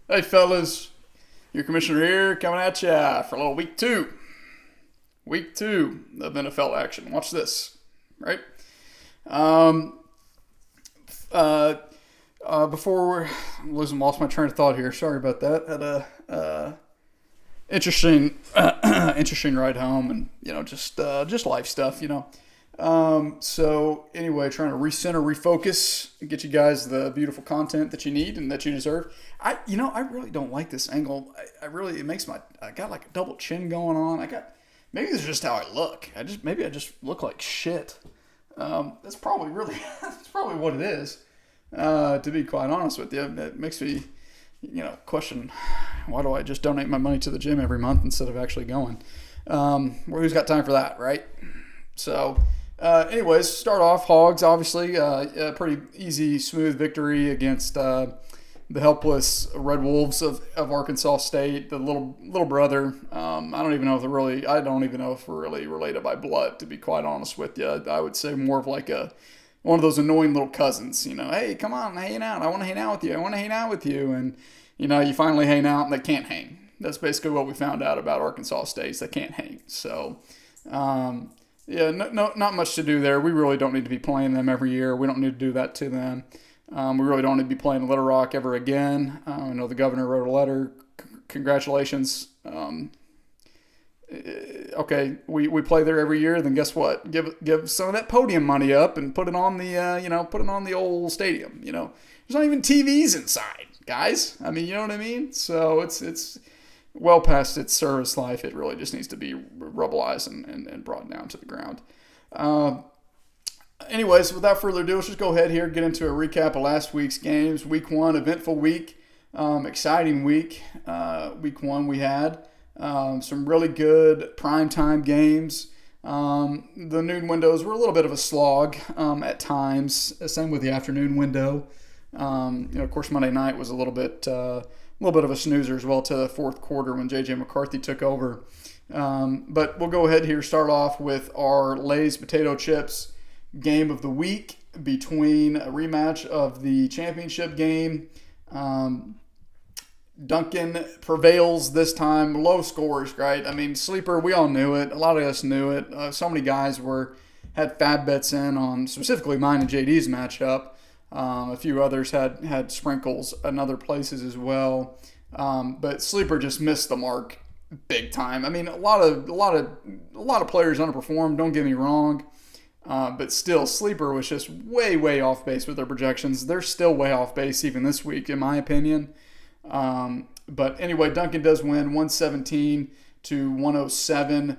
Hey, fellas, your commissioner here coming at ya for a little week two. Week two of NFL action. Watch this, right? Um, uh, Before lost my train of thought here. Sorry about that. Had a interesting, interesting ride home, and just life stuff. So anyway, trying to recenter, refocus, and get you guys the beautiful content that you need and that you deserve. I really don't like this angle. I really, it makes I got like a double chin going on. Maybe this is just how I look. Maybe I just look like shit. That's probably really, that's probably what it is. To be quite honest with you, it makes me, question why do I just donate my money to the gym every month instead of actually going? Who's got time for that, right? So. Anyways, start off Hogs. Obviously, a pretty easy, smooth victory against the helpless Red Wolves of Arkansas State, the little brother. I don't even know if we're really related by blood. To be quite honest with you, I would say more of like one of those annoying little cousins. Hey, come on, hang out. I want to hang out with you. I want to hang out with you, and you finally hang out and they can't hang. That's basically what we found out about Arkansas State. They can't hang. So. Yeah, no, not much to do there. We really don't need to be playing them every year. We don't need to do that to them. We really don't need to be playing Little Rock ever again. I know the governor wrote a letter. Congratulations. Okay, we play there every year. Then guess what? Give some of that podium money up and put it on the old stadium. There's not even TVs inside, guys. I mean, you know what I mean? So it's well past its service life. It really just needs to be rubblized and brought down to the ground. Anyways, without further ado, let's just go ahead here, get into a recap of last week's games. Week one, eventful week, exciting week. Week one, we had some really good primetime games. The noon windows were a little bit of a slog at times. Same with the afternoon window. Of course, Monday night was a little bit of a snoozer as well to the fourth quarter when J.J. McCarthy took over. But we'll go ahead here, start off with our Lay's Potato Chips game of the week between a rematch of the championship game. Duncan prevails this time, low scores, right? I mean, sleeper, we all knew it. A lot of us knew it. So many guys had fab bets in on specifically mine and JD's matchup. A few others had sprinkles in other places as well, but sleeper just missed the mark big time. I mean, a lot of players underperformed. Don't get me wrong, but still, sleeper was just way off base with their projections. They're still way off base even this week, in my opinion. But anyway, Duncan does win 117 to 107.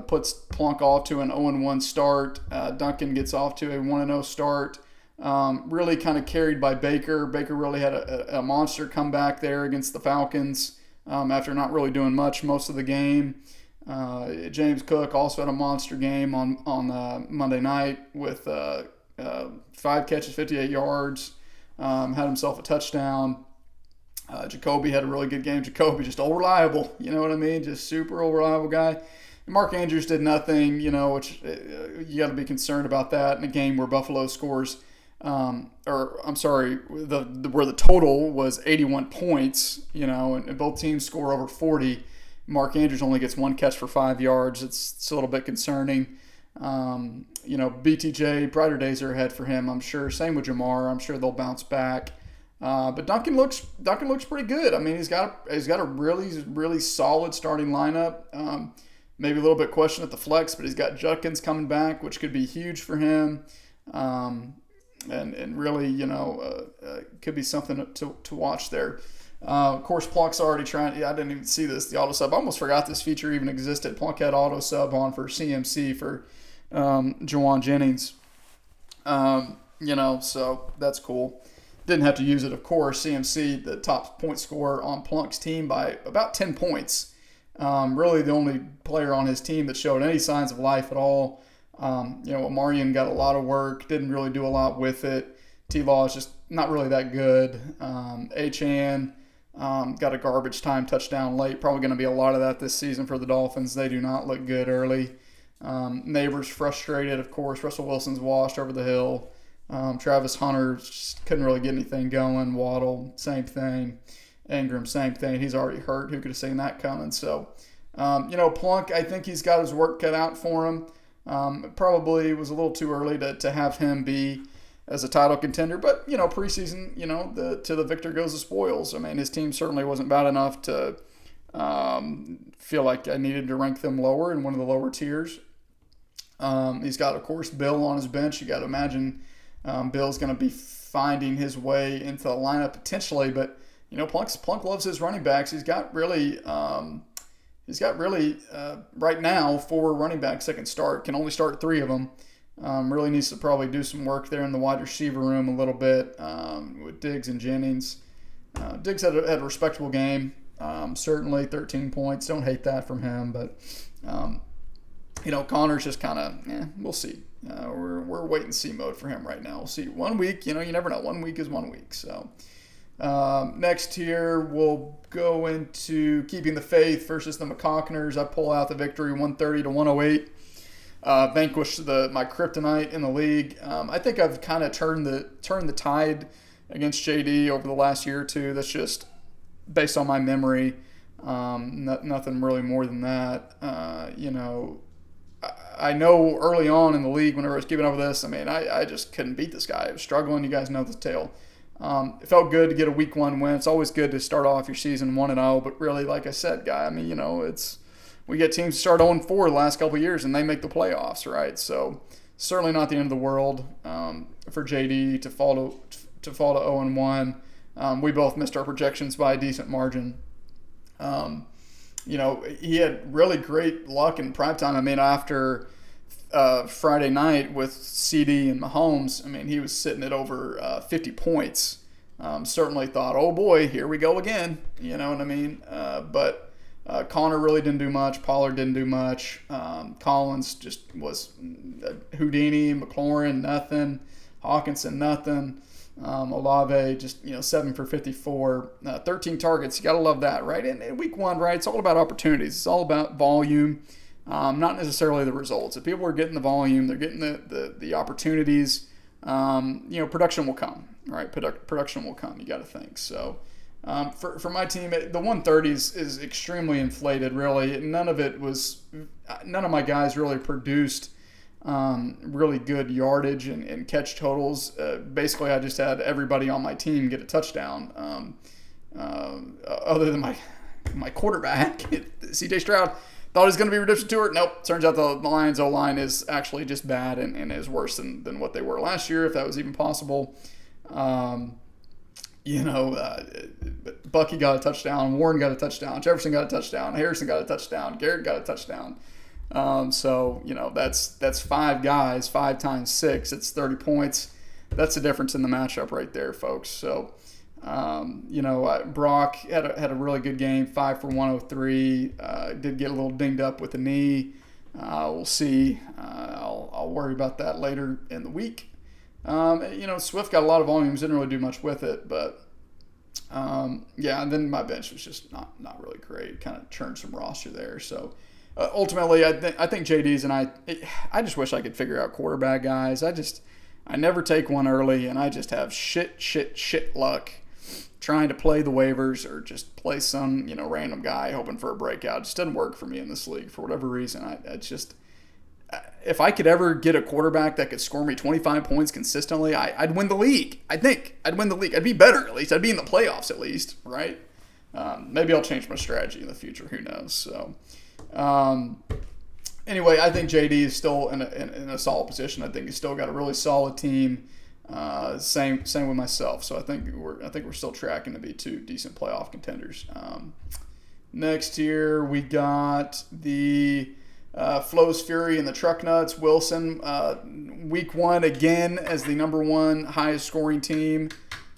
Puts Plunk off to an 0-1 start. Duncan gets off to a 1-0 start. Really kind of carried by Baker. Baker really had a monster comeback there against the Falcons after not really doing much most of the game. James Cook also had a monster game on Monday night with 5 catches, 58 yards. Had himself a touchdown. Jacoby had a really good game. Jacoby just all reliable. You know what I mean? Just super reliable guy. Mark Andrews did nothing, which you got to be concerned about that in a game where Buffalo scores where the total was 81 points, and both teams score over 40. Mark Andrews only gets 1 catch for 5 yards. It's a little bit concerning. BTJ, brighter days are ahead for him, I'm sure. Same with Jamar. I'm sure they'll bounce back. But Duncan looks pretty good. I mean, he's got a really solid starting lineup. Maybe a little bit question at the flex, but he's got Judkins coming back, which could be huge for him. And really, could be something to watch there. Of course, Plunk's already trying. Yeah, I didn't even see this. The auto sub. I almost forgot this feature even existed. Plunk had auto sub on for CMC for Jawan Jennings. So that's cool. Didn't have to use it, of course. CMC, the top point scorer on Plunk's team by about 10 points. Really the only player on his team that showed any signs of life at all. Amarian got a lot of work, didn't really do a lot with it. T-Law is just not really that good. Achan got a garbage time touchdown late. Probably going to be a lot of that this season for the Dolphins. They do not look good early. Neighbors frustrated, of course. Russell Wilson's washed over the hill. Travis Hunter just couldn't really get anything going. Waddle, same thing. Ingram, same thing. He's already hurt. Who could have seen that coming? So, Plunk, I think he's got his work cut out for him. It probably was a little too early to have him be as a title contender, but preseason, to the victor goes the spoils. I mean, his team certainly wasn't bad enough to feel like I needed to rank them lower in one of the lower tiers. He's got, of course, Bill on his bench. You got to imagine Bill's going to be finding his way into the lineup potentially, but Plunk loves his running backs. He's got really right now 4 running backs that can start. Can only start 3 of them. Really needs to probably do some work there in the wide receiver room a little bit with Diggs and Jennings. Diggs had a respectable game. Certainly 13 points. Don't hate that from him, but Connor's just kind of, we'll see. We're wait and see mode for him right now. We'll see. 1 week, you never know. 1 week is 1 week. So next here, we'll go into keeping the faith versus the McCockners. I pull out the victory 130-108. Vanquished my kryptonite in the league. I think I've kind of turned the tide against JD over the last year or two. That's just based on my memory. Nothing really more than that. I know early on in the league, whenever I was keeping up with this, I just couldn't beat this guy. I was struggling. You guys know the tale. It felt good to get a week 1 win. It's always good to start off your season 1-0, but really, like I said, guy, we get teams to start 0-4 the last couple of years, and they make the playoffs, right? So certainly not the end of the world for JD to fall to 0-1. We both missed our projections by a decent margin. He had really great luck in primetime. After Friday night with CD and Mahomes, he was sitting at over 50 points. Certainly thought, oh boy, here we go again. You know what I mean? But Connor really didn't do much. Pollard didn't do much. Collins just was Houdini. McLaurin, nothing. Hawkinson, nothing. Olave, just 7 for 54. 13 targets. You got to love that, right? And week 1, right, it's all about opportunities. It's all about volume, not necessarily the results. If people are getting the volume, they're getting the opportunities, production will come, right? Production will come, you got to think. So for my team, the 130s is extremely inflated, really. None of my guys really produced really good yardage and catch totals. Basically, I just had everybody on my team get a touchdown. Other than my quarterback, CJ Stroud, thought he was going to be redemption tour. Nope. Turns out the Lions O-line is actually just bad and is worse than what they were last year, if that was even possible. Bucky got a touchdown. Warren got a touchdown. Jefferson got a touchdown. Harrison got a touchdown. Garrett got a touchdown. That's 5 guys, 5 times 6. It's 30 points. That's the difference in the matchup right there, folks. So, Brock had a really good game, 5 for 103. Did get a little dinged up with the knee. We'll see. I'll worry about that later in the week. Swift got a lot of volumes, didn't really do much with it, but and then my bench was just not really great. Kind of churned some roster there. So ultimately, I think JD's and I just wish I could figure out quarterback guys. I never take one early, and I just have shit luck trying to play the waivers or just play some random guy hoping for a breakout. It just doesn't work for me in this league for whatever reason. If I could ever get a quarterback that could score me 25 points consistently, I'd win the league. I think I'd win the league. I'd be better at least. I'd be in the playoffs at least, right? Maybe I'll change my strategy in the future. Who knows? So, anyway, I think JD is still in a solid position. I think he's still got a really solid team. Same with myself. So I think we're still tracking to be 2 decent playoff contenders. Next here we got the Flo's Fury and the Truck Nuts. Wilson, week 1 again as the number 1 highest scoring team.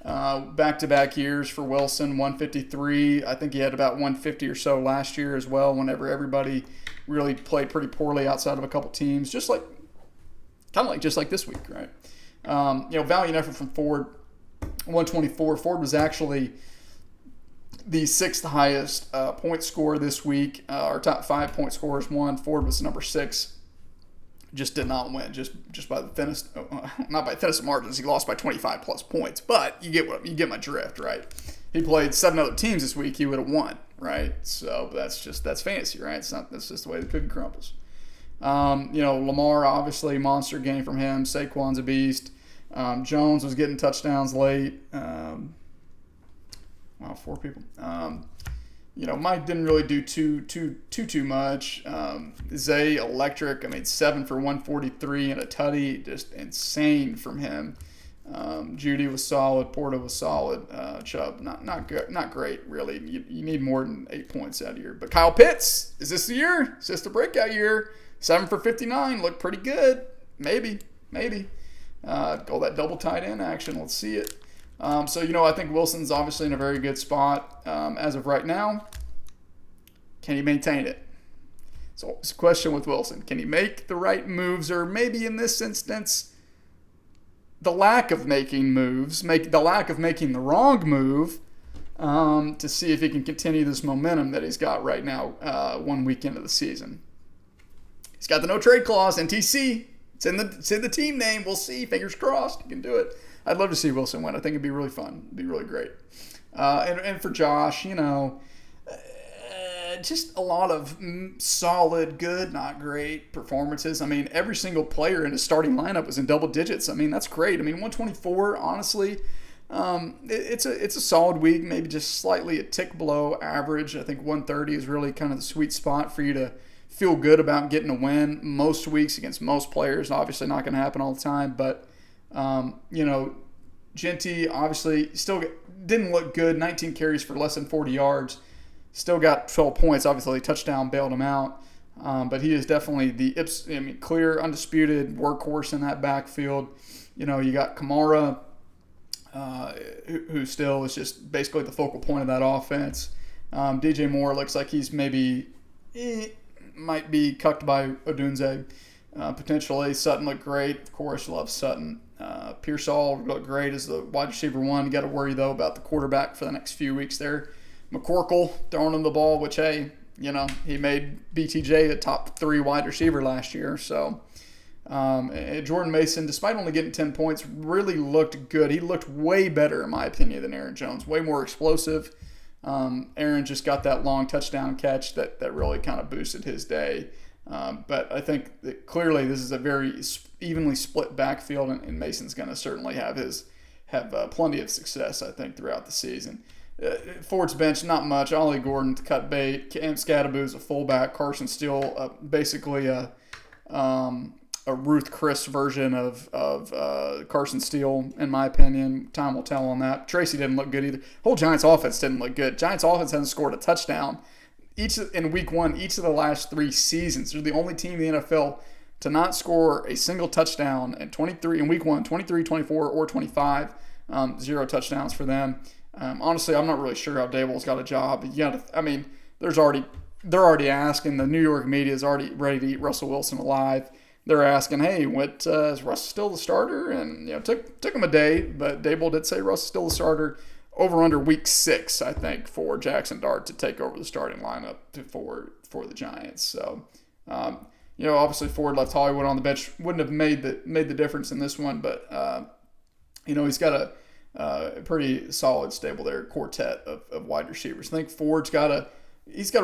Back-to-back years for Wilson, 153. I think he had about 150 or so last year as well, whenever everybody really played pretty poorly outside of a couple teams, just like this week, right? Valiant effort from Ford, 124. Ford was actually the 6th highest point scorer this week. Our top 5 point scorers won. Ford was number 6. Just did not win, just by the thinnest, not by the thinnest margins. He lost by 25 plus points, but you get my drift, right? he played 7 other teams this week, he would have won, right? So that's fantasy, right? That's just the way the cookie crumbles. Lamar, obviously, monster game from him. Saquon's a beast. Jones was getting touchdowns late. Wow, 4 people. Mike didn't really do too much. Zay, electric. I mean, 7 for 143 and a tutty. Just insane from him. Judy was solid. Porta was solid. Chubb, not great, really. You need more than 8 points out of year. But Kyle Pitts, is this the year? Is this the breakout year? 7 for 59, looked pretty good. Maybe. Go that double tight end action. Let's see it. I think Wilson's obviously in a very good spot as of right now. Can he maintain it? So it's a question with Wilson. Can he make the right moves, or maybe in this instance, the lack of making moves, the lack of making the wrong move, to see if he can continue this momentum that he's got right now, 1 week into the season. He's got the no trade clause, NTC. It's in the team name. We'll see. Fingers crossed. He can do it. I'd love to see Wilson win. I think it'd be really fun. It'd be really great. And for Josh, just a lot of solid, good, not great performances. I mean, every single player in his starting lineup was in double digits. I mean, that's great. I mean, 124, honestly, it's a solid week, maybe just slightly a tick below average. I think 130 is really kind of the sweet spot for you to feel good about getting a win most weeks against most players. Obviously not going to happen all the time, but, Genty obviously still didn't look good. 19 carries for less than 40 yards. Still got 12 points. Obviously, touchdown bailed him out. But he is definitely the clear, undisputed workhorse in that backfield. You got Kamara, who still is just basically the focal point of that offense. DJ Moore looks like he's maybe might be cucked by Odunze, potentially. Sutton looked great. Of course, love Sutton. Pearsall looked great as the wide receiver 1. You got to worry, though, about the quarterback for the next few weeks there. McCorkle throwing him the ball, which, hey, he made BTJ a top 3 wide receiver last year. So Jordan Mason, despite only getting 10 points, really looked good. He looked way better, in my opinion, than Aaron Jones. Way more explosive. Aaron just got that long touchdown catch that really kind of boosted his day. But I think that clearly this is a very evenly split backfield, and Mason's going to certainly have plenty of success, I think, throughout the season. Ford's bench, not much. Ollie Gordon to cut bait. Cam Scadaboo's a fullback. Carson Steele, basically a Ruth Chris version of Carson Steele, in my opinion. Time will tell on that. Tracy didn't look good either. Whole Giants offense didn't look good. Giants offense hasn't scored a touchdown in week 1 each of the last 3 seasons. They're the only team in the NFL to not score a single touchdown in week 1, 23, 24, or 25. 0 touchdowns for them. Honestly, I'm not really sure how Daboll's got a job. They're already asking. The New York media is already ready to eat Russell Wilson alive. They're asking, hey, is Russ still the starter? And took him a day, but Daboll did say Russ is still the starter. Over under week 6, I think, for Jackson Dart to take over the starting lineup for the Giants. So, obviously Ford left Hollywood on the bench. Wouldn't have made the difference in this one, but he's got a pretty solid, stable there quartet of wide receivers. I think Ford's got a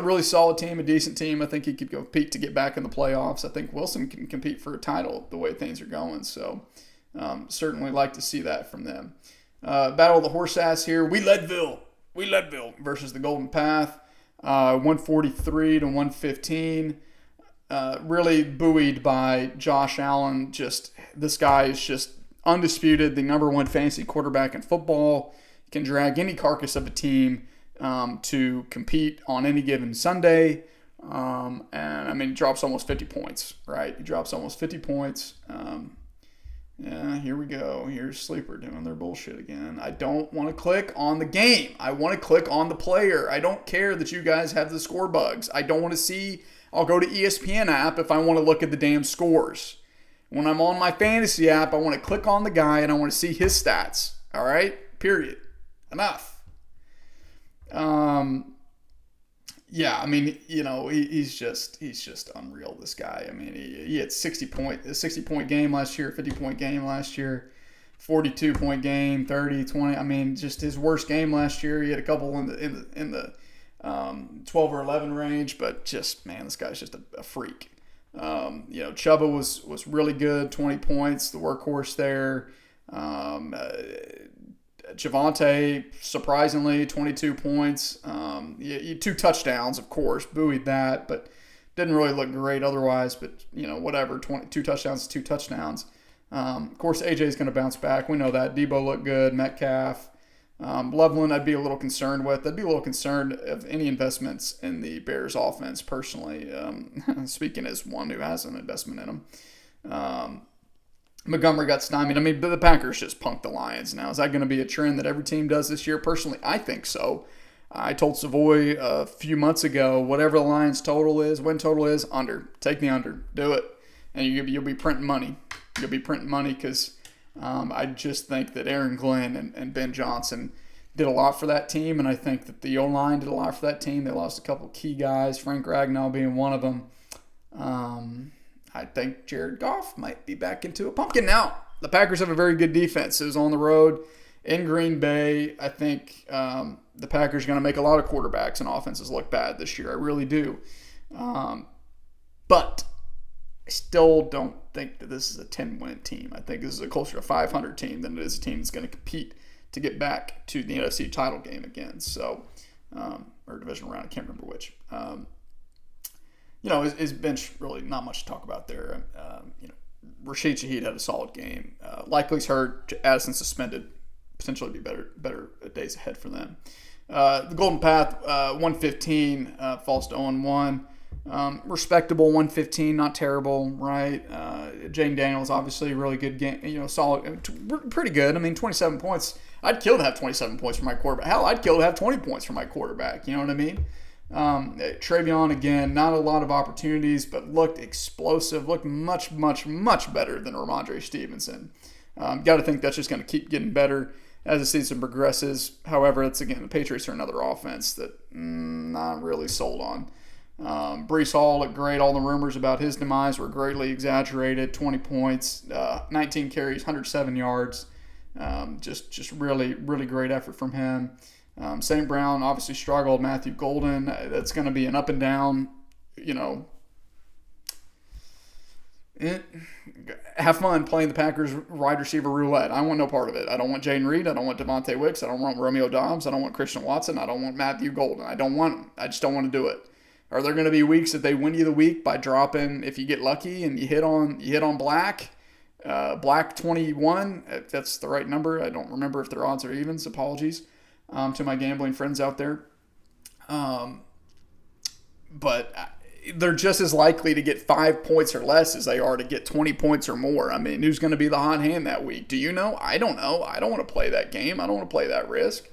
really solid team, a decent team. I think he could compete to get back in the playoffs. I think Wilson can compete for a title the way things are going. So certainly like to see that from them. Battle of the horse ass here. We Leadville versus the Golden Path. 143 to 115. Really buoyed by Josh Allen. This guy is just undisputed, the number 1 fantasy quarterback in football. Can drag any carcass of a team to compete on any given Sunday. He drops almost 50 points, right? He drops almost 50 points. Here we go. Here's Sleeper doing their bullshit again. I don't want to click on the game. I want to click on the player. I don't care that you guys have the score bugs. I don't want to see. I'll go to ESPN app if I want to look at the damn scores. When I'm on my fantasy app, I want to click on the guy and I want to see his stats. All right? Period. Enough. He's just unreal, this guy. I mean, he had a 60-point game last year, 50-point game last year, 42-point game, 30, 20. I mean, just his worst game last year. He had a couple in the 12 or 11 range, but just, man, this guy's just a freak. Chuba was really good, 20 points, the workhorse there. Javonte, surprisingly, 22 points. 2 touchdowns, of course, buoyed that, but didn't really look great otherwise. But, whatever, 2 touchdowns is 2 touchdowns. Of course, AJ's going to bounce back. We know that. Debo looked good. Metcalf. Loveland, I'd be a little concerned with. I'd be a little concerned of any investments in the Bears offense, personally, speaking as one who has an investment in them. Montgomery got stymied. I mean, the Packers just punked the Lions now. Is that going to be a trend that every team does this year? Personally, I think so. I told Savoy a few months ago, whatever the Lions' win total is, under. Take the under. Do it. And you'll be printing money. You'll be printing money because I just think that Aaron Glenn and Ben Johnson did a lot for that team, and I think that the O-line did a lot for that team. They lost a couple key guys, Frank Ragnow being one of them. I think Jared Goff might be back into a pumpkin now. The Packers have a very good defense. It was on the road in Green Bay. I think the Packers are going to make a lot of quarterbacks and offenses look bad this year. I really do. But I still don't think that this is a 10-win team. I think this is a closer to 500 team than it is a team that's going to compete to get back to the NFC title game again. So, or division round, I can't remember which. His bench, really not much to talk about there. Rashid Shaheed had a solid game. Likely's hurt. Addison suspended. Potentially be better days ahead for them. The Golden Path, 115, falls to 0-1. Respectable 115, not terrible, right? Jaden Daniels, obviously, really good game. Solid, pretty good. I mean, 27 points. I'd kill to have 27 points for my quarterback. Hell, I'd kill to have 20 points for my quarterback. You know what I mean? Travion, again, not a lot of opportunities, but looked explosive, looked much, much, much better than Ramondre Stevenson. Got to think that's just going to keep getting better as the season progresses. However, it's, again, the Patriots are another offense that not really sold on. Breece Hall looked great. All the rumors about his demise were greatly exaggerated. 20 points, 19 carries, 107 yards. Just really, really great effort from him. St. Brown obviously struggled. Matthew Golden, that's going to be an up and down, have fun playing the Packers wide receiver roulette. I want no part of it. I don't want Jaden Reed. I don't want Devontae Wicks. I don't want Romeo Dobbs. I don't want Christian Watson. I don't want Matthew Golden. I don't want him. I just don't want to do it. Are there going to be weeks that they win you the week by dropping, if you get lucky and you hit on Black 21, if that's the right number. I don't remember if they're odds or evens. Apologies to my gambling friends out there. But they're just as likely to get 5 points or less as they are to get 20 points or more. I mean, who's going to be the hot hand that week? Do you know? I don't know. I don't want to play that game. I don't want to play that risk.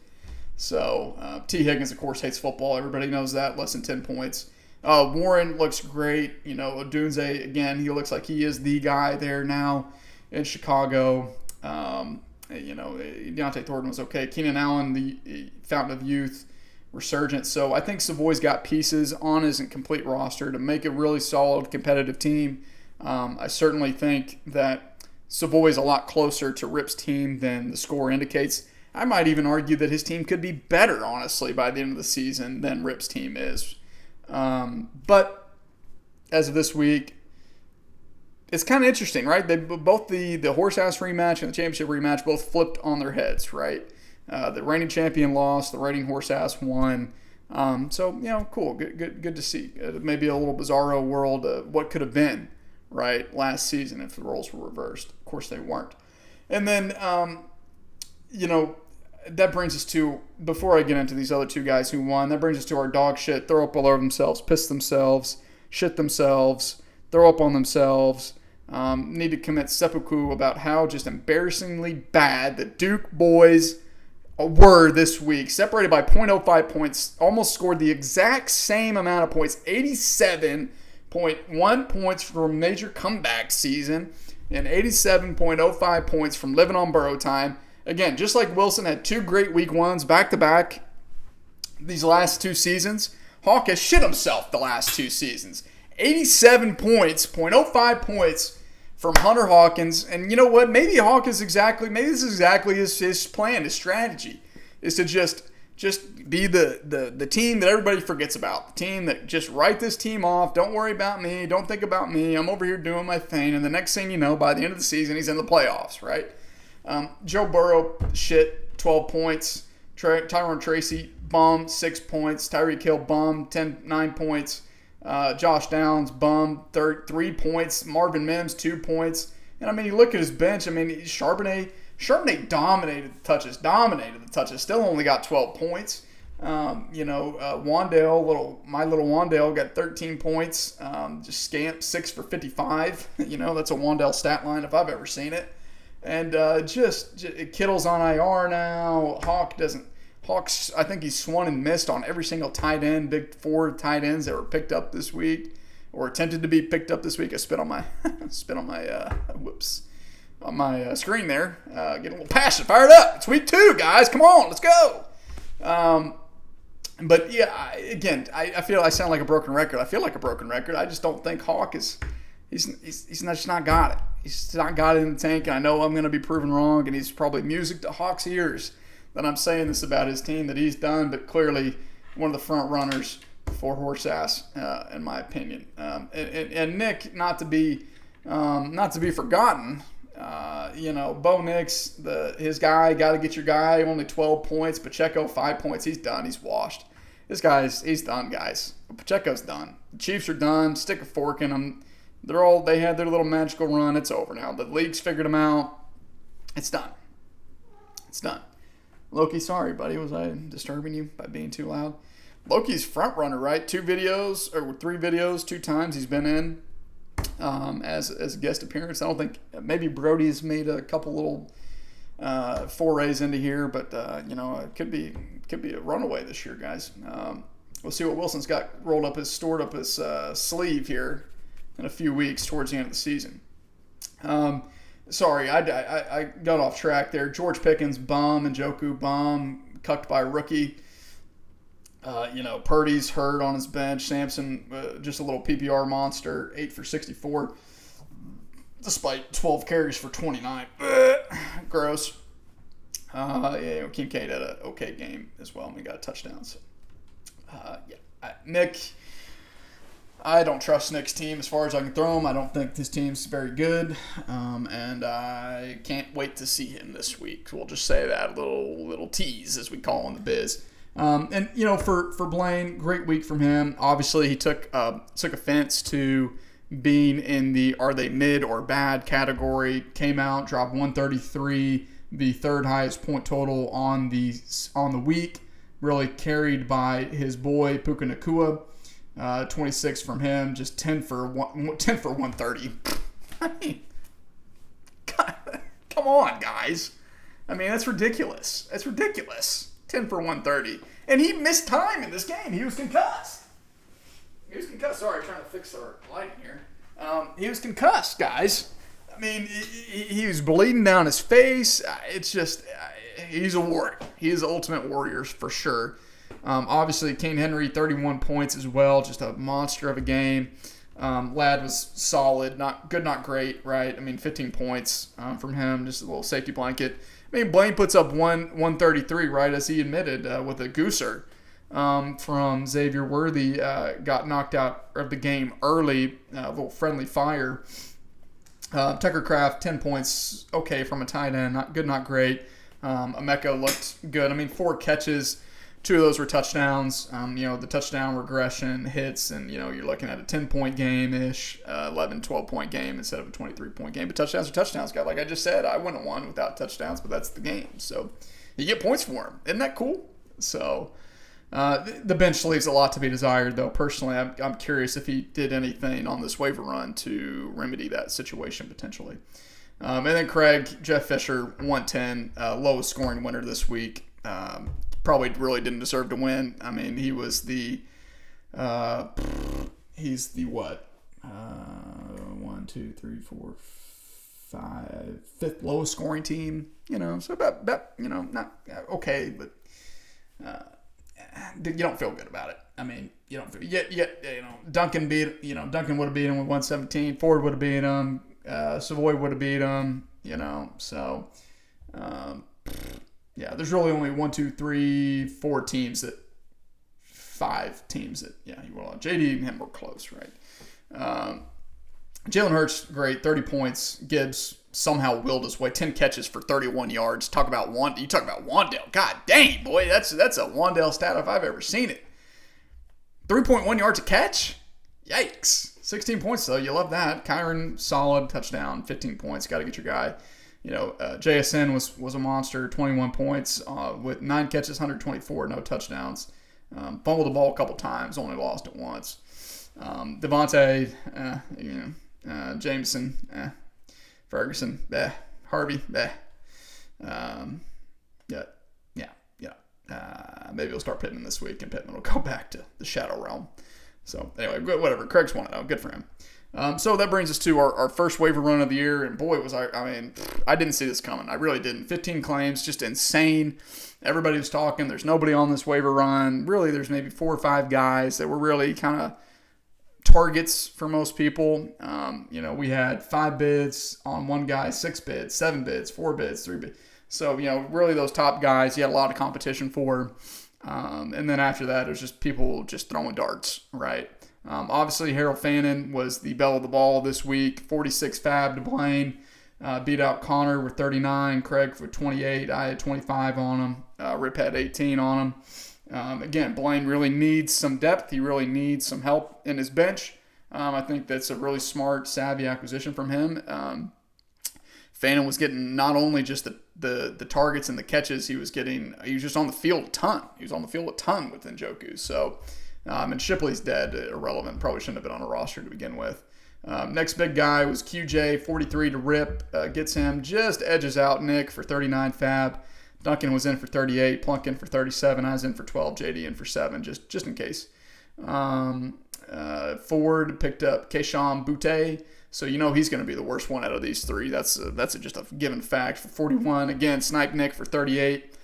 So, T. Higgins, of course, hates football. Everybody knows that. Less than 10 points. Warren looks great. Odunze, again, he looks like he is the guy there now in Chicago. Deontay Thornton was okay. Keenan Allen, the fountain of youth, resurgent. So I think Savoy's got pieces on his complete roster to make a really solid competitive team. I certainly think that Savoy's a lot closer to Rip's team than the score indicates. I might even argue that his team could be better, honestly, by the end of the season than Rip's team is. But as of this week, it's kind of interesting, right? They both the horse ass rematch and the championship rematch both flipped on their heads, right? The reigning champion lost, the reigning horse ass won. So cool, good to see. Maybe a little bizarro world of what could have been, right, last season if the roles were reversed. Of course, they weren't. And then that brings us to, before I get into these other two guys who won, that brings us to our dog shit, throw up all over themselves, piss themselves, shit themselves, throw up on themselves, need to commit seppuku about how just embarrassingly bad the Duke boys were this week. Separated by 0.05 points, almost scored the exact same amount of points, 87.1 points from major comeback season, and 87.05 points from living on burrow time. Again, just like Wilson had 2 great week ones back-to-back these last 2 seasons, Hawk has shit himself the last 2 seasons. 87 points, 0.05 points from Hunter Hawkins. And you know what? Maybe this is exactly his plan, his strategy, is to just be the team that everybody forgets about. The team that just write this team off. Don't worry about me. Don't think about me. I'm over here doing my thing. And the next thing you know, by the end of the season, he's in the playoffs, right? Joe Burrow, 12 points. Tyrone Tracy, bum, 6 points. Tyreek Hill, bum, 9 points. Josh Downs, bum, 3 points. Marvin Mims, 2 points. And, I mean, you look at his bench. I mean, Charbonnet dominated the touches. Still only got 12 points. Wandale, my little Wandale got 13 points. Just scamp 6 for 55. That's a Wandale stat line if I've ever seen it. And Kittle's on IR now. Hawks, I think he's swung and missed on every single tight end. Big 4 tight ends that were picked up this week or attempted to be picked up this week. I spit on my on my screen there. Getting a little passionate, fired up. It's week 2, guys. Come on, let's go. But yeah, I feel I sound like a broken record. I feel like a broken record. I just don't think Hawk is. He's just not got it. He's not got it in the tank. And I know I'm going to be proven wrong, and he's probably music to Hawk's ears that I'm saying this about his team that he's done. But clearly, one of the front runners for horse ass, in my opinion. And Nick, not to be forgotten. Bo Nix, his guy, got to get your guy. Only 12 points. Pacheco, 5 points. He's done. He's washed. This guy's he's done, guys. Pacheco's done. The Chiefs are done. Stick a fork in them. They had their little magical run. It's over now. The league's figured them out. It's done. Loki, sorry, buddy. Was I disturbing you by being too loud? Loki's front runner, right? 3 videos, 2 times he's been in as a guest appearance. I don't think maybe Brody's made a couple little forays into here, but it could be a runaway this year, guys. We'll see what Wilson's got stored up his sleeve here in a few weeks towards the end of the season. Sorry, I got off track there. George Pickens, bum. Njoku, bum. Cucked by a rookie. Purdy's hurt on his bench. Sampson, just a little PPR monster, 8 for 64, despite 12 carries for 29. Gross. Kincaid had an okay game as well, and we got a touchdown. So, Nick, I don't trust Nick's team as far as I can throw him. I don't think his team's very good, and I can't wait to see him this week. We'll just say that, little tease, as we call in the biz. For Blaine, great week from him. Obviously, he took offense to being in the are they mid or bad category. Came out, dropped 133, the third highest point total on the week. Really carried by his boy Puka Nacua. 26 from him, just 10 for 130. I mean, God, come on, guys. I mean, that's ridiculous. 10 for 130. And he missed time in this game. He was concussed. Sorry, trying to fix our lighting here. He was concussed, guys. I mean, he was bleeding down his face. It's just, he's a warrior. He is the ultimate warrior for sure. Obviously, King Henry, 31 points as well. Just a monster of a game. Ladd was solid. Not good, not great, right? I mean, 15 points from him. Just a little safety blanket. I mean, Blaine puts up 133, right, as he admitted, with a gooser from Xavier Worthy. Got knocked out of the game early. A little friendly fire. Tucker Kraft, 10 points. Okay from a tight end. Not good, not great. Emeka looked good. I mean, 4 catches. 2 of those were touchdowns. The touchdown regression hits, and, you're looking at a 10-point game-ish, 11, 12-point game instead of a 23-point game. But touchdowns are touchdowns, guys. Like I just said, I wouldn't have won without touchdowns, but that's the game. So you get points for them. Isn't that cool? So the bench leaves a lot to be desired, though. Personally, I'm curious if he did anything on this waiver run to remedy that situation potentially. And then Craig, Jeff Fisher, 110, lowest scoring winner this week. Probably really didn't deserve to win. I mean, he was the what? 1, 2, 3, 4, 5, fifth lowest scoring team. So about not okay, but you don't feel good about it. I mean, you don't feel Duncan would have beat him with 117. Ford would have beat him. Savoy would have beat them, So, yeah, there's really only 5 teams that, JD and him were close, right? Jalen Hurts, great, 30 points. Gibbs somehow willed his way, 10 catches for 31 yards. You talk about Wandale. God dang, boy, that's a Wandale stat if I've ever seen it. 3.1 yards a catch? Yikes. 16 points, though. You love that. Kyron, solid touchdown, 15 points. Got to get your guy. JSN was a monster, 21 points with 9 catches, 124, no touchdowns. Fumbled the ball a couple times, only lost it once. Devontae, Jameson, Ferguson, Harvey, maybe we'll start Pittman this week, and Pittman will go back to the Shadow Realm. So anyway, whatever. Craig's won it out. Good for him. So that brings us to our first waiver run of the year, and boy, I didn't see this coming. I really didn't. 15 claims, just insane. Everybody was talking. There's nobody on this waiver run. Really, there's maybe 4 or 5 guys that were really kind of targets for most people. We had 5 bids on one guy, 6 bids, 7 bids, 4 bids, 3 bids. So, really those top guys you had a lot of competition for. And then after that, it was just people just throwing darts, right? Obviously, Harold Fannin was the belle of the ball this week. 46 fab to Blaine. Beat out Connor with 39. Craig for 28. I had 25 on him. Rip had 18 on him. Again, Blaine really needs some depth. He really needs some help in his bench. I think that's a really smart, savvy acquisition from him. Fannin was getting not only just the targets and the catches, he was just on the field a ton. He was on the field a ton with Njoku. So, and Shipley's dead, irrelevant. Probably shouldn't have been on a roster to begin with. Next big guy was QJ, 43 to Rip. Gets him, just edges out Nick for 39 fab. Duncan was in for 38, Plunk in for 37, I was in for 12, JD in for 7, just in case. Ford picked up Keishon Butte, so he's going to be the worst one out of these 3. That's just a given fact. For 41, again, Snipe Nick for 38,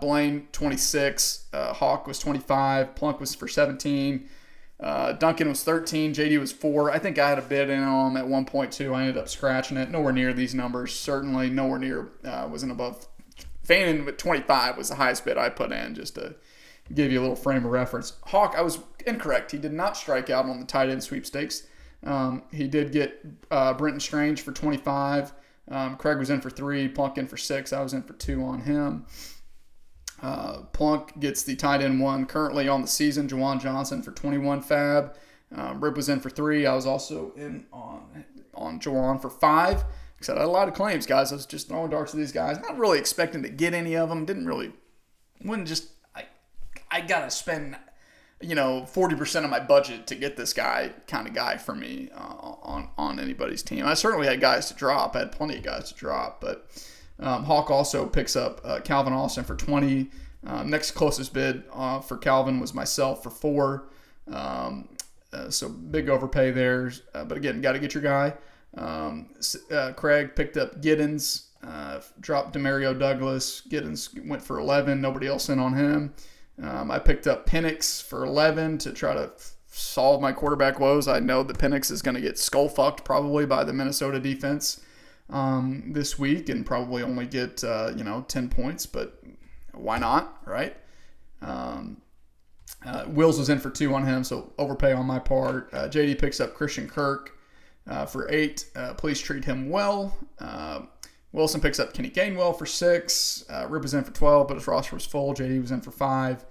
Blaine 26, Hawk was 25, Plunk was for 17, Duncan was 13, JD was 4. I think I had a bid in on him at 1.2. I ended up scratching it. Nowhere near these numbers. Certainly nowhere near, wasn't above. Fannin with 25 was the highest bid I put in, just to give you a little frame of reference. Hawk, I was incorrect. He did not strike out on the tight end sweepstakes. He did get Brenton Strange for 25. Craig was in for 3. Plunk in for 6. I was in for 2 on him. Plunk gets the tight end 1 currently on the season, Juwan Johnson for 21 fab. Rip was in for 3. I was also in on Juwan for 5. I had a lot of claims, guys. I was just throwing darts to these guys. Not really expecting to get any of them. I got to spend, 40% of my budget to get this kind of guy for me on anybody's team. I certainly had guys to drop. I had plenty of guys to drop. But Hawk also picks up Calvin Austin for 20. Next closest bid for Calvin was myself for 4. So big overpay there. But again, got to get your guy. Craig picked up Giddens, dropped Demario Douglas. Giddens went for 11. Nobody else in on him. I picked up Penix for 11 to try to solve my quarterback woes. I know that Penix is going to get skull-fucked probably by the Minnesota defense this week and probably only get 10 points, but why not, right? Wills was in for 2 on him, so overpay on my part. JD picks up Christian Kirk for 8. Please treat him well. Wilson picks up Kenny Gainwell for 6. Rip was in for 12, but his roster was full. JD was in for 5.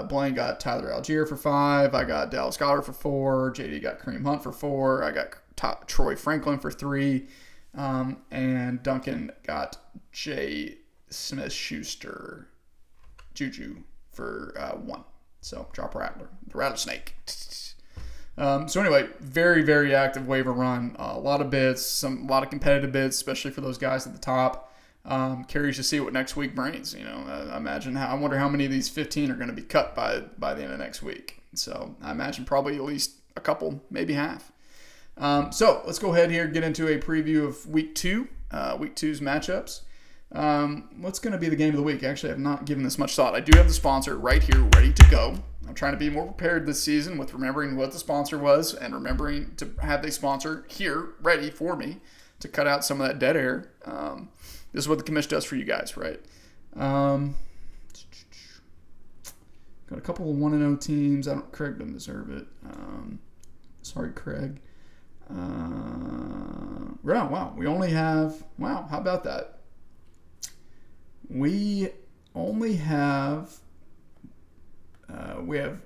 Blaine got Tyler Algier for 5. I got Dallas Goedert for 4. JD got Kareem Hunt for 4. I got Troy Franklin for 3. And Duncan got Jay Smith-Schuster, Juju, for 1. So drop Rattler, the rattlesnake. So anyway, very, very active waiver run. A lot of bids, a lot of competitive bids, especially for those guys at the top. Curious to see what next week brings. I wonder how many of these 15 are going to be cut by the end of next week. So I imagine probably at least a couple, maybe half. So let's go ahead here, get into a preview of week 2, week 2's matchups. What's going to be the game of the week? Actually, I've not given this much thought. I do have the sponsor right here ready to go. I'll trying to be more prepared this season with remembering what the sponsor was and remembering to have the sponsor here ready for me to cut out some of that dead air. This is what the commission does for you guys, right? Got a couple of 1-0 teams. Craig doesn't deserve it. Sorry, Craig. Wow. We only have... Wow, how about that? We only have... we have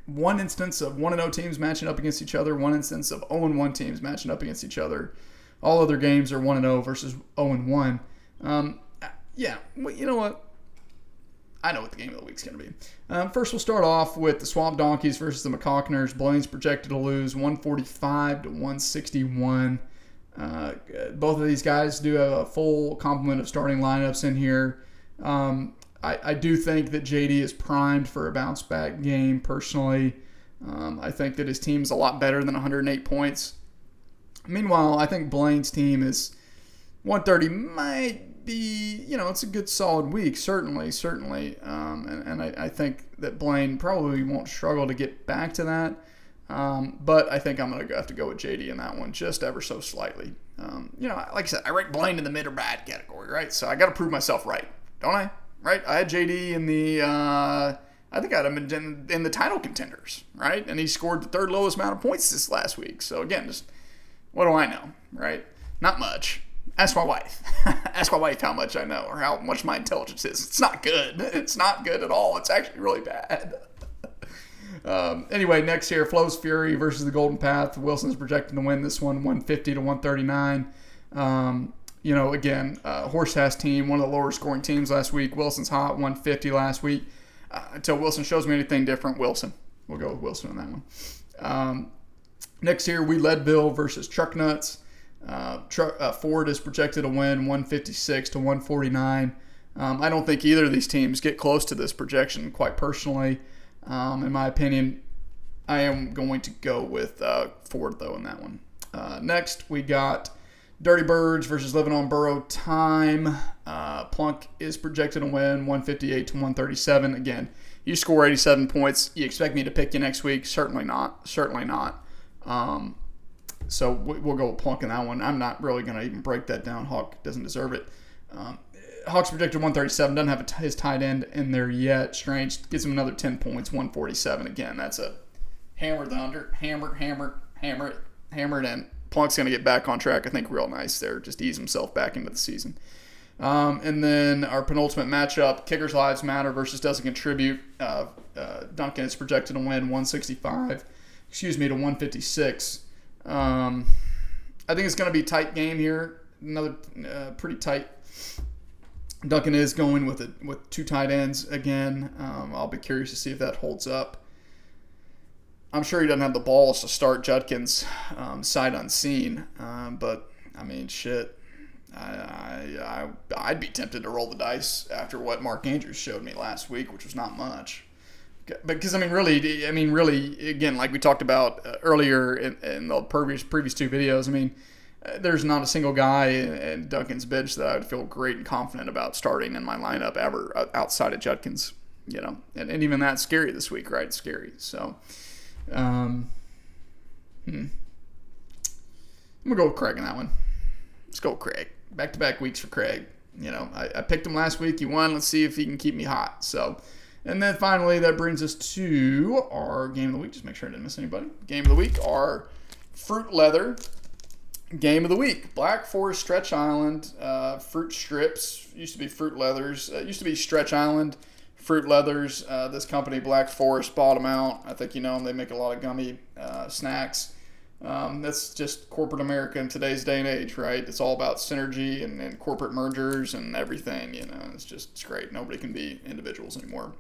one instance of 1-0 teams matching up against each other, one instance of 0-1 teams matching up against each other. All other games are 1-0 versus 0-1. Yeah, well, you know what? I know what the game of the week's going to be. First, we'll start off with the Swamp Donkeys versus the McCockners. Blaine's projected to lose 145-161. Both of these guys do have a full complement of starting lineups in here. I do think that JD is primed for a bounce-back game, personally. I think that his team's a lot better than 108 points. Meanwhile, I think Blaine's team is 130 might be, it's a good solid week, certainly. And I think that Blaine probably won't struggle to get back to that. But I think I'm going to have to go with JD in that one just ever so slightly. Like I said, I rank Blaine in the mid or bad category, right? So I got to prove myself right, don't I? Right? I had JD in the, I think I had him in the title contenders, right? And he scored the third lowest amount of points this last week. So again, just what do I know, right? Not much. Ask my wife. Ask my wife how much I know or how much my intelligence is. It's not good. It's not good at all. It's actually really bad. Anyway, next here, Flo's Fury versus the Golden Path. Wilson's projected to win this one, 150-139. Again, Horsehass team, one of the lower scoring teams last week. Wilson's hot, 150 last week. Until Wilson shows me anything different, Wilson. We'll go with Wilson on that one. Next here, we Leadville versus Truck Nuts. Ford is projected to win 156-149. I don't think either of these teams get close to this projection, quite personally. In my opinion, I am going to go with Ford, though, in that one. Next, we got Dirty Birds versus Living on Burrow Time. Plunk is projected to win 158-137. Again, you score 87 points. You expect me to pick you next week? Certainly not. So we'll go with Plunk in that one. I'm not really going to even break that down. Hawk doesn't deserve it. Hawk's projected 137. Doesn't have his tight end in there yet. Strange gives him another 10 points, 147. Again, that's a hammer the under. Hammer it in. Plunk's going to get back on track, I think, real nice there. Just ease himself back into the season. And then our penultimate matchup, Kickers Lives Matter versus Doesn't Contribute. Duncan is projected to win 156. I think it's going to be a tight game here. Another pretty tight. Duncan is going with two tight ends again. I'll be curious to see if that holds up. I'm sure he doesn't have the balls to start Judkins sight unseen, but I mean, shit. I'd be tempted to roll the dice after what Mark Andrews showed me last week, which was not much. Because really, again, like we talked about earlier in the previous two videos, there's not a single guy in Duncan's bench that I would feel great and confident about starting in my lineup ever outside of Judkins, and even that's scary this week, right? It's scary. So, I'm gonna go with Craig in that one. Let's go with Craig. Back-to-back weeks for Craig. I picked him last week. He won. Let's see if he can keep me hot. So. And then finally, that brings us to our game of the week. Just make sure I didn't miss anybody. Game of the week, our Fruit Leather game of the week. Black Forest Stretch Island fruit strips. Used to be Fruit Leathers. Used to be Stretch Island Fruit Leathers. This company, Black Forest, bought them out. I think you know them. They make a lot of gummy snacks. That's just corporate America in today's day and age, right? It's all about synergy and corporate mergers and everything, it's great. Nobody can be individuals anymore.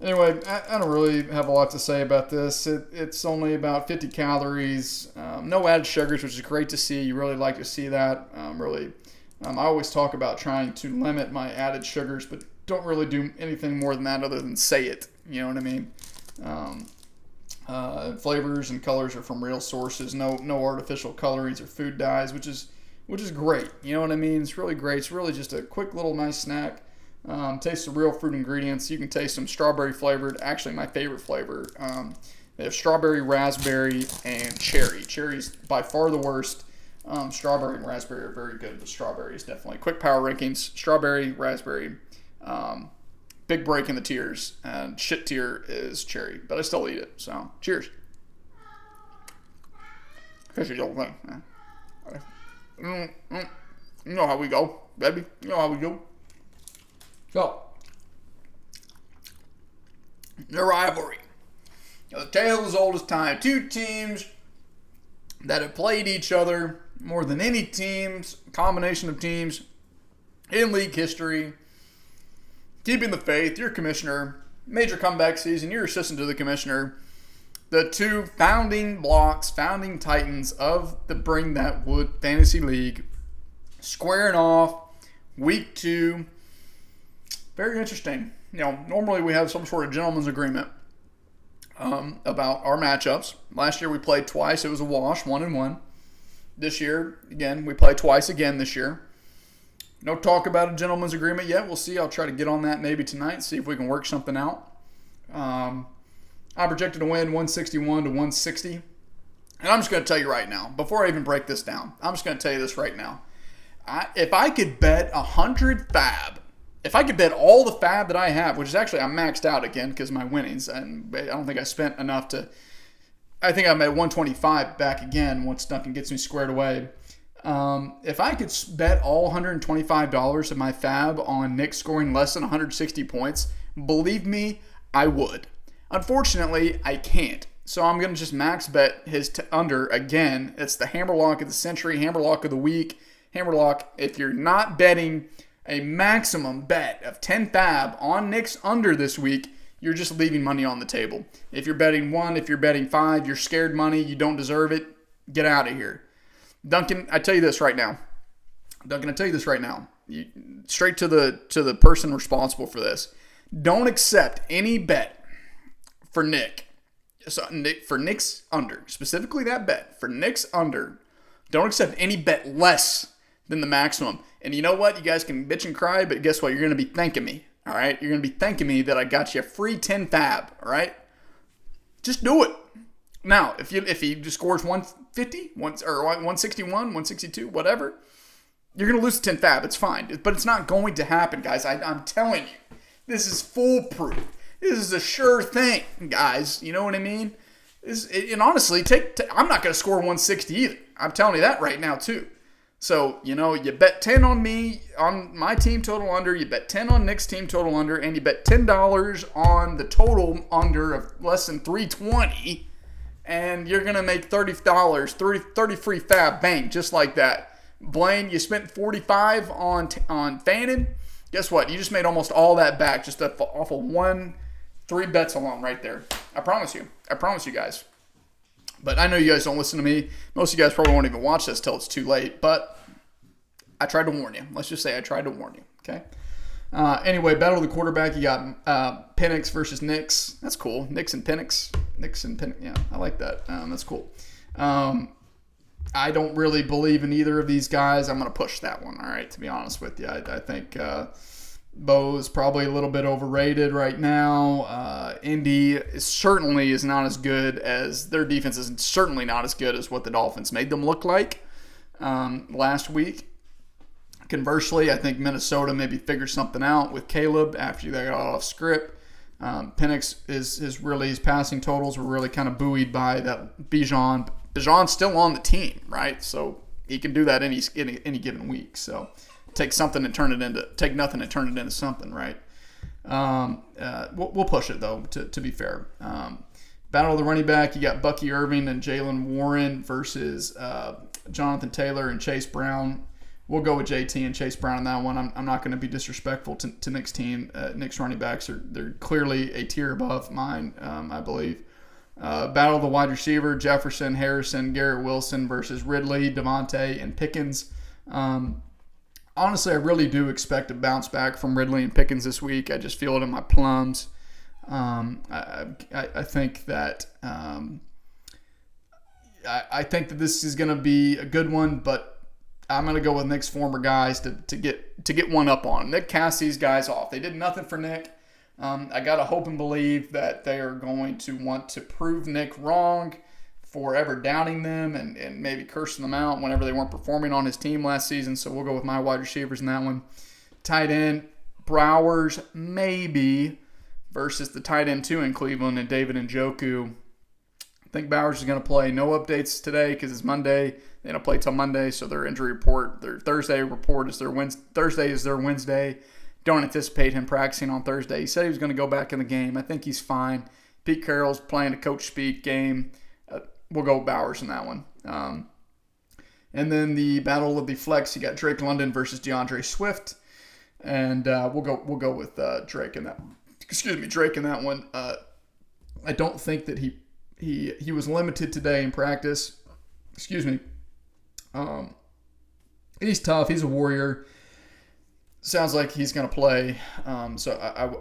Anyway, I don't really have a lot to say about this. It's only about 50 calories, no added sugars, which is great to see. You really like to see that. I always talk about trying to limit my added sugars, but don't really do anything more than that other than say it. You know what I mean? Flavors and colors are from real sources. No artificial colorings or food dyes, which is great. You know what I mean? It's really great. It's really just a quick little nice snack. Taste the real fruit ingredients. You can taste some strawberry flavored. Actually, my favorite flavor. They have strawberry, raspberry, and cherry. Cherry's by far the worst. Strawberry and raspberry are very good, but strawberry is definitely. Quick power rankings: strawberry, raspberry. Big break in the tiers, and shit tier is cherry, but I still eat it. So, cheers. Here's the whole thing. You know how we go, baby. You know how we go. So, the rivalry. The tale as old as time. Two teams that have played each other more than any teams, combination of teams in league history. Keeping the faith, your commissioner, major comeback season, your assistant to the commissioner. The two founding titans of the Bring That Wood Fantasy League, squaring off week 2. Very interesting. Normally we have some sort of gentleman's agreement about our matchups. Last year we played twice. It was a wash, 1-1. This year, again, we play twice again this year. No talk about a gentleman's agreement yet. We'll see. I'll try to get on that maybe tonight, see if we can work something out. I projected to win 161 to 160. And I'm just going to tell you right now, before I even break this down, I'm just going to tell you this right now. If I could bet 100 fab, if I could bet all the fab that I have, which is actually I'm maxed out again because of my winnings, and I don't think I spent enough to, I think I'm at 125 back again once Duncan gets me squared away. If I could bet all $125 of my fab on Nick scoring less than 160 points, believe me, I would. Unfortunately, I can't. So I'm going to just max bet his under again. It's the Hammerlock of the century, Hammerlock of the week. Hammerlock, if you're not betting a maximum bet of 10 fab on Nick's under this week, you're just leaving money on the table. If you're betting 1, if you're betting 5, you're scared money, you don't deserve it, get out of here. Duncan, I tell you this right now. Straight to the person responsible for this. Don't accept any bet for Nick. For Nick's under. Specifically that bet. For Nick's under. Don't accept any bet less than the maximum. And you know what? You guys can bitch and cry, but guess what? You're going to be thanking me. All right? You're going to be thanking me that I got you a free 10 fab. All right? Just do it. Now, if he just scores 150, or 161, 162, whatever, you're going to lose 10 fab. It's fine. But it's not going to happen, guys. I'm telling you. This is foolproof. This is a sure thing, guys. You know what I mean? And honestly, I'm not going to score 160 either. I'm telling you that right now, too. So, you bet 10 on me, on my team total under, you bet 10 on Nick's team total under, and you bet $10 on the total under of less than 320, and you're going to make $30, 30 free fab, bang, just like that. Blaine, you spent $45 on Fannin. Guess what? You just made almost all that back just off of 3 bets alone right there. I promise you. I promise you guys. But I know you guys don't listen to me. Most of you guys probably won't even watch this till it's too late. But I tried to warn you. Let's just say I tried to warn you. Okay? Anyway, battle of the quarterback. You got Penix versus Nix. That's cool. Nix and Penix. Yeah, I like that. That's cool. I don't really believe in either of these guys. I'm going to push that one, all right, to be honest with you. I think Bo is probably a little bit overrated right now. Indy certainly is not as good as their defense is certainly not as good as what the Dolphins made them look like last week. Conversely, I think Minnesota maybe figured something out with Caleb after they got off script. Penix is really, his passing totals were really kind of buoyed by that Bijan. Bijan's still on the team, right? So he can do that any given week. So take nothing and turn it into something, right? We'll push it though. To be fair, battle of the running back. You got Bucky Irving and Jalen Warren versus Jonathan Taylor and Chase Brown. We'll go with JT and Chase Brown on that one. I'm not going to be disrespectful to Nick's team. Nick's running backs they're clearly a tier above mine, I believe. Battle of the wide receiver, Jefferson, Harrison, Garrett Wilson versus Ridley, Devontae, and Pickens. Honestly, I really do expect a bounce back from Ridley and Pickens this week. I just feel it in my plums. I think that I think that this is going to be a good one, but I'm going to go with Nick's former guys to get one up on him. Nick cast these guys off. They did nothing for Nick. I got to hope and believe that they are going to want to prove Nick wrong for ever doubting them and maybe cursing them out whenever they weren't performing on his team last season. So we'll go with my wide receivers in that one. Tight end, Browers, maybe, versus the tight end 2 in Cleveland and David Njoku. I think Bowers is going to play. No updates today because it's Monday. They don't play till Monday, so their injury report, their Thursday report is their Wednesday. Thursday is their Wednesday. Don't anticipate him practicing on Thursday. He said he was going to go back in the game. I think he's fine. Pete Carroll's playing a coach speak game. We'll go with Bowers in that one. And then the battle of the flex, you got Drake London versus DeAndre Swift, and we'll go with Drake in that. Drake in that one. I don't think that he was limited today in practice. He's tough. He's a warrior. Sounds like he's going to play. So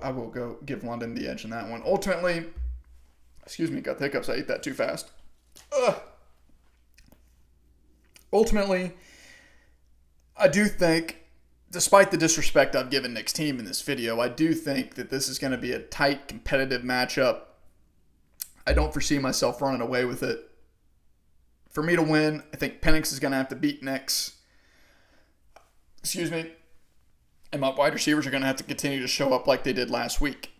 I will go give London the edge in that one. Ultimately, got the hiccups. I ate that too fast. Ultimately, I do think, despite the disrespect I've given Nick's team in this video, I do think that this is going to be a tight, competitive matchup. I don't foresee myself running away with it. For me to win, I think Penix is going to have to beat Nick's. And my wide receivers are going to have to continue to show up like they did last week.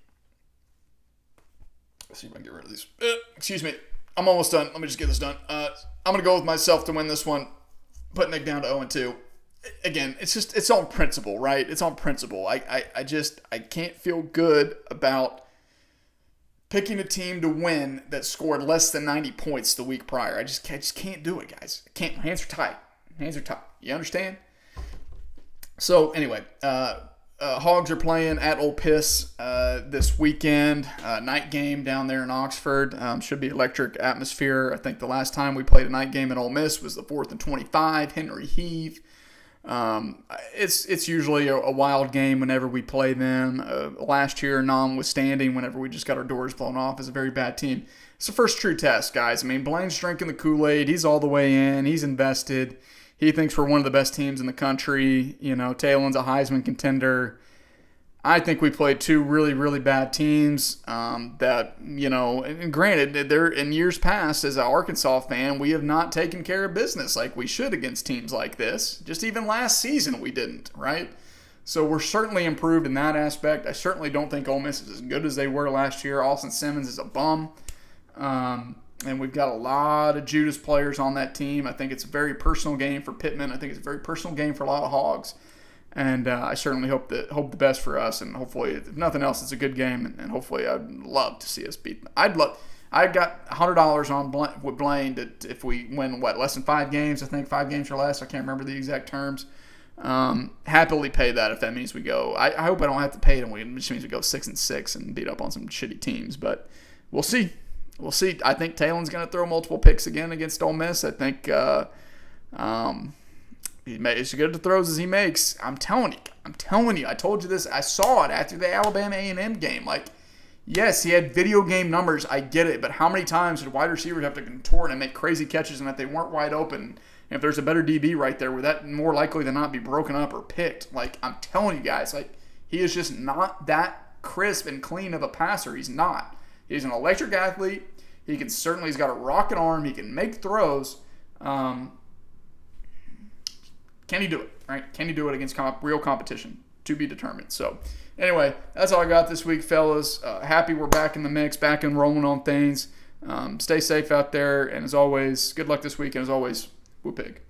Let's see if I can get rid of these. I'm almost done. Let me just get this done. I'm going to go with myself to win this one. Put Nick down to 0-2. Again, it's on principle, right? It's on principle. I can't feel good about picking a team to win that scored less than 90 points the week prior. I just can't do it, guys. I can't. My hands are tied. You understand? So anyway, Hogs are playing at Ole Piss this weekend. Night game down there in Oxford. Should be electric atmosphere. I think the last time we played a night game at Ole Miss was the 4th and 25, Henry Heave. It's usually a wild game whenever we play them. Last year, notwithstanding, whenever we just got our doors blown off as a very bad team. It's the first true test, guys. I mean, Blaine's drinking the Kool-Aid. He's all the way in. He's invested. He thinks we're one of the best teams in the country. Taylor's a Heisman contender. I think we played two really, really bad teams that, and granted, they're in years past, as an Arkansas fan, we have not taken care of business like we should against teams like this. Just even last season we didn't, right? So we're certainly improved in that aspect. I certainly don't think Ole Miss is as good as they were last year. Austin Simmons is a bum. And we've got a lot of Judas players on that team. I think it's a very personal game for Pittman. I think it's a very personal game for a lot of Hogs. And I certainly hope the best for us. And hopefully, if nothing else, it's a good game. And hopefully, I'd love to see us beat them. I got $100 on with Blaine if we win, less than 5 games? I think 5 games or less. I can't remember the exact terms. Happily pay that if that means we go. I hope I don't have to pay it, and it just means we go 6-6 and beat up on some shitty teams. But we'll see. We'll see. I think Talon's going to throw multiple picks again against Ole Miss. I think he's as good at the throws as he makes. I'm telling you. I told you this. I saw it after the Alabama A&M game. Yes, he had video game numbers. I get it. But how many times did wide receivers have to contort and make crazy catches and that they weren't wide open? And if there's a better DB right there, would that more likely than not be broken up or picked? I'm telling you guys, he is just not that crisp and clean of a passer. He's not. He's an electric athlete. He's got a rocket arm. He can make throws. Can he do it? Right? Can he do it against real competition? To be determined. So, anyway, that's all I got this week, fellas. Happy we're back in the mix, back and rolling on things. Stay safe out there, and as always, good luck this week. And as always, whoop pig.